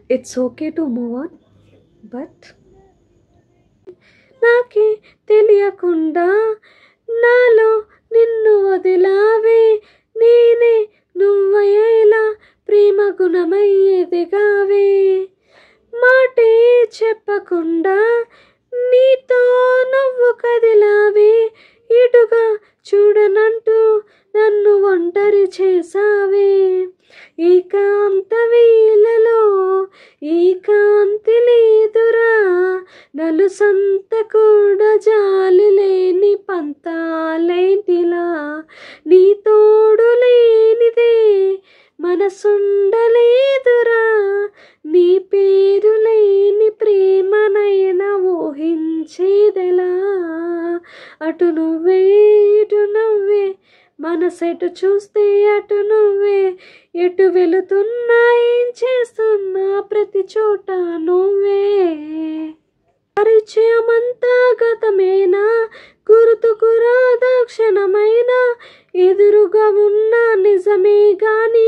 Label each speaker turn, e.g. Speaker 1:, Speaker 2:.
Speaker 1: It's okay to move on, but నాకే తెలియకుండా నాలో నిన్ను వదిలావే, నేనే నువ్వయ్యేలా ప్రేమ గుణమై ఎదిగావే. మాటే చెప్పకుండా నీతో నువ్వు కదిలావే, ఇటుగా చూడనంటూ నన్ను ఒంటరి చేసావే. ఏకాంత వేళలో ఈ కాంతి లేదురా, నలుసంత కూడా జాలి లేని పంతాలేంటిలా. నీ తోడు లేనిదే మనసుండలేదురా, నీ పేరు లేని ప్రేమనైనా ఊహించేదెలా. అటు నువ్వే ఇటు నువ్వే, మనసెటు చూస్తే అటు నువ్వే, ఎటు వెళుతున్నా ఏం చేస్తున్నా ప్రతి చోట నువ్వే. పరిచయమంతా గతమేనా, గుర్తుకు రాదా క్షణమైనా, ఎదురుగా ఉన్న నిజమే గాని